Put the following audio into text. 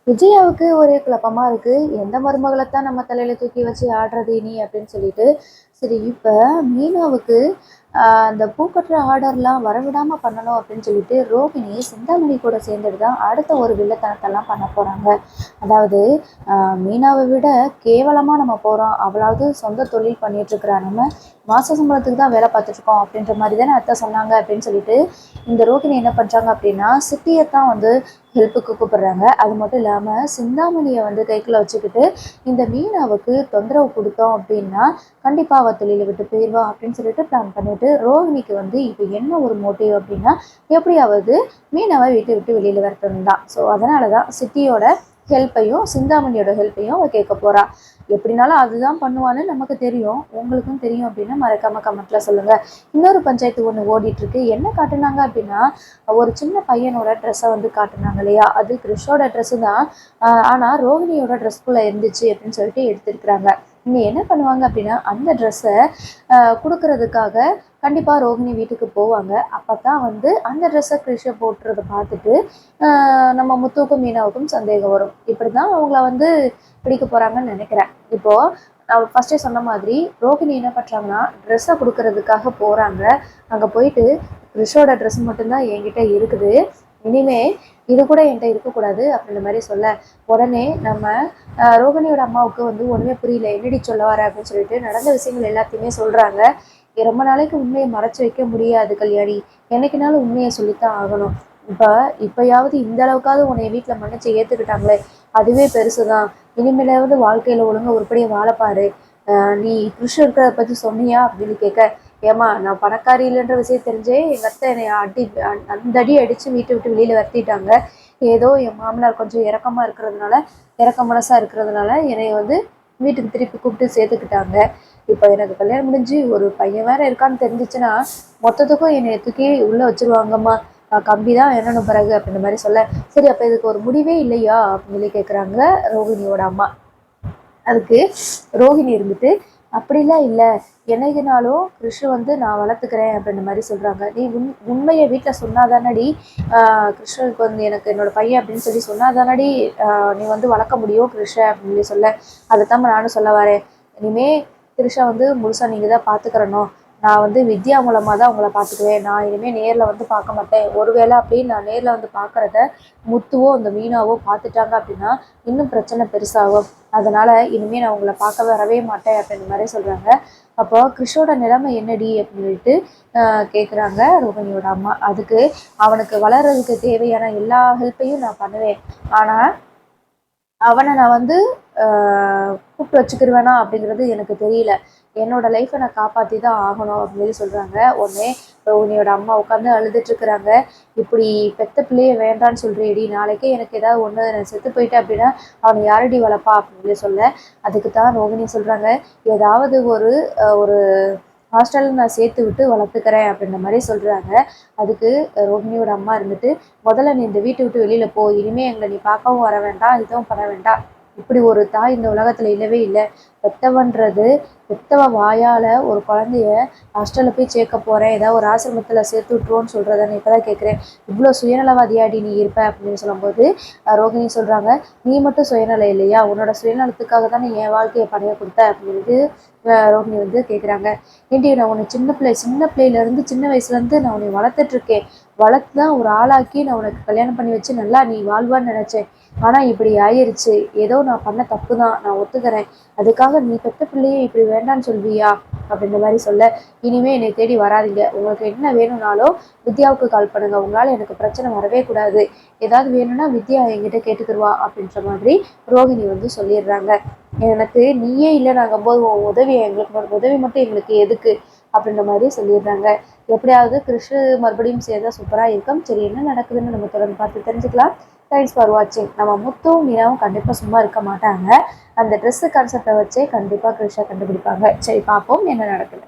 விஜயாவுக்கு ஒரே குழப்பமா இருக்கு. எந்த மருமகளைத்தான் நம்ம தலையில தூக்கி வச்சு ஆடுறது இனி அப்படின்னு சொல்லிட்டு. சரி, இப்போ மீனாவுக்கு அந்த பூக்கட்டுற ஆர்டர்லாம் வரவிடாமல் பண்ணணும் அப்படின்னு சொல்லிட்டு ரோகிணி சிந்தாமணி கூட சேர்ந்துட்டு தான் அடுத்த ஒரு வில்லத்தனத்தெல்லாம் பண்ண போகிறாங்க. அதாவது மீனாவை விட கேவலமாக நம்ம போகிறோம், அவளாவது சொந்த தொழில் பண்ணிகிட்ருக்கிறா, நம்ம மாத சம்பளத்துக்கு தான் வேலை பார்த்துட்ருக்கோம் அப்படின்ற மாதிரி தானே அத்தை சொன்னாங்க அப்படின்னு சொல்லிட்டு இந்த ரோகிணி என்ன பண்ணுறாங்க அப்படின்னா சிட்டியை தான் வந்து ஹெல்ப்புக்கு கூப்பிடுறாங்க. அது மட்டும் இல்லாமல் சிந்தாமணியை வந்து கைக்குள்ளே வச்சுக்கிட்டு இந்த மீனாவுக்கு தொந்தரவு கொடுத்தோம் அப்படின்னா கண்டிப்பாக அவள் தொழிலை விட்டு போயிடுவா அப்படின்னு சொல்லிட்டு பிளான் பண்ணிட்டு ரோஹிணிக்கு வந்து இப்போ என்ன ஒரு மோட்டிவ் அப்படின்னா எப்படியாவது மீனாவை வீட்டை விட்டு வெளியில் வரட்டணும் தான். ஸோ அதனால தான் சிட்டியோட ஹெல்ப்பையும் சிந்தாமணியோட ஹெல்ப்பையும் அவள் கேட்க போகிறா. எப்படினாலும் அதுதான் பண்ணுவான்னு நமக்கு தெரியும், உங்களுக்கும் தெரியும் அப்படின்னா மறக்காம கமெண்ட்ல சொல்லுங்க. இன்னொரு பஞ்சாயத்து ஒன்று ஓடிட்டு இருக்கு. என்ன காட்டுனாங்க அப்படின்னா ஒரு சின்ன பையனோட ட்ரெஸ்ஸை வந்து காட்டுனாங்க இல்லையா, அது கிறிஷோட ட்ரெஸ்ஸு தான். ஆனால் ரோஹிணியோட ட்ரெஸ்க்குள்ளே இருந்துச்சு அப்படின்னு சொல்லிட்டு எடுத்துருக்குறாங்க. இங்கே என்ன பண்ணுவாங்க அப்படின்னா அந்த ட்ரெஸ்ஸை கொடுக்கறதுக்காக கண்டிப்பாக ரோஹிணி வீட்டுக்கு போவாங்க. அப்போ தான் வந்து அந்த ட்ரெஸ்ஸை கிறிஷை போட்டுறதை பார்த்துட்டு நம்ம முத்துவுக்கும் மீனாவுக்கும் சந்தேகம் வரும். இப்படி தான் அவங்கள வந்து பிடிக்க போகிறாங்கன்னு நினைக்கிறேன். இப்போது நான் ஃபஸ்ட்டே சொன்ன மாதிரி ரோஹிணி என்ன பண்ணுறாங்கன்னா ட்ரெஸ்ஸை கொடுக்கறதுக்காக போகிறாங்க. அங்கே போயிட்டு கிறிஷோட ட்ரெஸ் மட்டும்தான் என்கிட்ட இருக்குது, இனிமே இது கூட என்கிட்ட இருக்கக்கூடாது அப்படின்ற மாதிரி சொல்ல உடனே நம்ம ரோகிணியோட அம்மாவுக்கு வந்து ஒன்றுமே புரியல, என்னடி சொல்ல வர அப்படின்னு சொல்லிட்டு நடந்த விஷயங்கள் எல்லாத்தையுமே சொல்கிறாங்க. ரொம்ப நாளைக்கு உண்மையை மறைச்சி வைக்க முடியாது கல்யாணி, என்னைக்குனாலும் உண்மையை சொல்லித்தான் ஆகணும். இப்போயாவது இந்த அளவுக்காவது உன்னை வீட்டில் மன்னிச்சு ஏற்றுக்கிட்டாங்களே, அதுவே பெருசு தான். இனிமேலாவது வாழ்க்கையில் ஒழுங்காக உருப்படியாக வாழப்பாரு. நீ கிருஷ்ண இருக்கிறத பற்றி சொன்னியா அப்படின்னு கேட்க, ஏமா நான் பணக்காரி இல்லைன்ற விஷயம் தெரிஞ்சே எங்கள் அத்தை என்னை அந்த அடி அடித்து வீட்டை விட்டு வெளியில் வரட்டிட்டாங்க. ஏதோ என் மாமனார் கொஞ்சம் இறக்க மனசாக இருக்கிறதுனால என்னை வந்து வீட்டுக்கு திருப்பி கூப்பிட்டு சேர்த்துக்கிட்டாங்க. இப்போ எனக்கு கல்யாணம் முடிஞ்சு ஒரு பையன் வேற இருக்கான்னு தெரிஞ்சிச்சுன்னா மொத்தத்துக்கும் என்னை தூக்கி உள்ளே வச்சுருவாங்கம்மா, கம்பி தான் என்னன்னு பிறகு அப்படின்ற மாதிரி சொல்ல, சரி அப்போ இதுக்கு ஒரு முடிவே இல்லையா அப்படின்னு சொல்லி கேட்குறாங்க ரோஹிணியோட அம்மா. அதுக்கு ரோஹிணி இருந்துட்டு அப்படிலாம் இல்லை, என்னைக்குனாலும் கிருஷ் வந்து நான் வளர்த்துக்கிறேன் அப்படின்ற மாதிரி சொல்கிறாங்க. நீ உண்மையை வீட்டில் சொன்னாதானடி கிருஷ்ணனுக்கு வந்து எனக்கு என்னோடய பையன் அப்படின்னு சொல்லி சொன்னாதானடி நீ வந்து வளர்க்க முடியும் கிருஷ்ண அப்படின்னு சொல்லி சொல்ல, அதைத்தான் நானும் சொல்ல வரேன். இனிமேல் கிருஷ்ணை வந்து முழுசாக நீங்கள் தான் பார்த்துக்கிறணும், நான் வந்து வித்யா மூலமாக தான் உங்களை பார்த்துக்குவேன், நான் இனிமேல் நேரில் வந்து பார்க்க மாட்டேன். ஒருவேளை அப்படின்னு நான் நேரில் வந்து பார்க்குறத முத்துவோ அந்த மீனாவோ பார்த்துட்டாங்க அப்படின்னா இன்னும் பிரச்சனை பெருசாகும், அதனால் இனிமேல் நான் உங்களை பார்க்க வரவே மாட்டேன் அப்படின்ற மாதிரி சொல்கிறாங்க. அப்போ கிருஷோட நிலைமை என்னடி அப்படின்னு சொல்லிட்டு கேட்குறாங்க ரோஹிணியோட அம்மா. அதுக்கு அவனுக்கு வளர்கிறதுக்கு தேவையான எல்லா ஹெல்ப்பையும் நான் பண்ணுவேன், ஆனால் அவனை நான் வந்து கூப்பிட்டு வச்சுக்கிருவேனா அப்படிங்கிறது எனக்கு தெரியல, என்னோட லைஃப்பை நான் காப்பாற்றி தான் ஆகணும் அப்படின்னு சொல்கிறாங்க. உடனே ரோஹிணியோட அம்மா உட்காந்து அழுதுட்டுருக்குறாங்க. இப்படி பெத்த பிள்ளையை வேண்டான்னு சொல்கிறேடி, நாளைக்கே எனக்கு ஏதாவது ஒன்று நான் செத்து போயிட்டேன் அப்படின்னா அவனை யாரடி வளர்ப்பா அப்படின்னு சொல்ல, அதுக்கு தான் ரோஹிணி சொல்கிறாங்க, ஏதாவது ஒரு ஒரு ஹாஸ்டலில் நான் சேர்த்து விட்டு வளர்த்துக்கிறேன் அப்படின்ற மாதிரி சொல்கிறாங்க. அதுக்கு ரோஹிணியோட அம்மா இருந்துட்டு, முதல்ல நீ இந்த வீட்டை விட்டு வெளியில் போ, இனிமேல் எங்களை நீ பார்க்கவும் வர வேண்டாம், இதுவும் பண்ண வேண்டாம், இப்படி ஒரு தாய் இந்த உலகத்தில் இல்லவே இல்லை, பெத்தவ வாயால் ஒரு குழந்தைய ஹாஸ்டலில் போய் சேர்க்க போகிறேன், ஏதாவது ஒரு ஆசிரமத்தில் சேர்த்து விட்ருவோன்னு சொல்கிறத நான் இப்போ தான் கேட்குறேன், இவ்வளோ சுயநலவாதியாடி நீ இருப்ப அப்படின்னு சொல்லும்போது ரோஹிணி சொல்கிறாங்க, நீ மட்டும் சுயநலம் இல்லையா, உன்னோட சுயநலத்துக்காக தானே என் வாழ்க்கையை பணைய கொடுத்த அப்படின்னு ரோஹிணி வந்து கேட்குறாங்க. ஏன்டி நான் உன்னை சின்ன பிள்ளையிலேருந்து சின்ன வயசுலேருந்து நான் உன்னை வளர்த்துட்ருக்கேன், வளர்த்து தான் ஒரு ஆளாக்கி நான் உனக்கு கல்யாணம் பண்ணி வச்சு நல்லா நீ வாழ்வான்னு நினச்சேன், ஆனால் இப்படி ஆயிடுச்சு, ஏதோ நான் பண்ண தப்பு தான், நான் ஒத்துக்கிறேன், அதுக்காக நீ பெத்த பிள்ளையே இப்படி வேண்டான்னு சொல்வியா அப்படின்ற மாதிரி சொல்ல, இனிமேல் என்னை தேடி வராதிங்க, உங்களுக்கு என்ன வேணும்னாலும் வித்யாவுக்கு கால் பண்ணுங்க, உங்களால் எனக்கு பிரச்சனை வரவே கூடாது, ஏதாவது வேணும்னா வித்யா என்கிட்ட கேட்டுக்கிடுவா அப்படின்ற மாதிரி ரோஹிணி வந்து சொல்லிடுறாங்க. எனக்கு நீயே இல்லை நாங்கள் போது உன் உதவி மட்டும் எங்களுக்கு எதுக்கு அப்படின்ற மாதிரி சொல்லிடுறாங்க. எப்படியாவது கிருஷ்ண மறுபடியும் சேர்ந்தா சூப்பராக இருக்கும். சரி, என்ன நடக்குதுன்னு நம்ம தொடர்ந்து பார்த்து தெரிஞ்சுக்கலாம். தேங்க்ஸ் ஃபார் வாட்சிங். நம்ம முத்துவும் மீனாவும் கண்டிப்பாக சும்மா இருக்க மாட்டாங்க, அந்த ட்ரெஸ்ஸு கான்செப்டை வச்சே கண்டிப்பாக கிருஷ்ணா கண்டுபிடிப்பாங்க. சரி, பார்ப்போம் என்ன நடக்குது.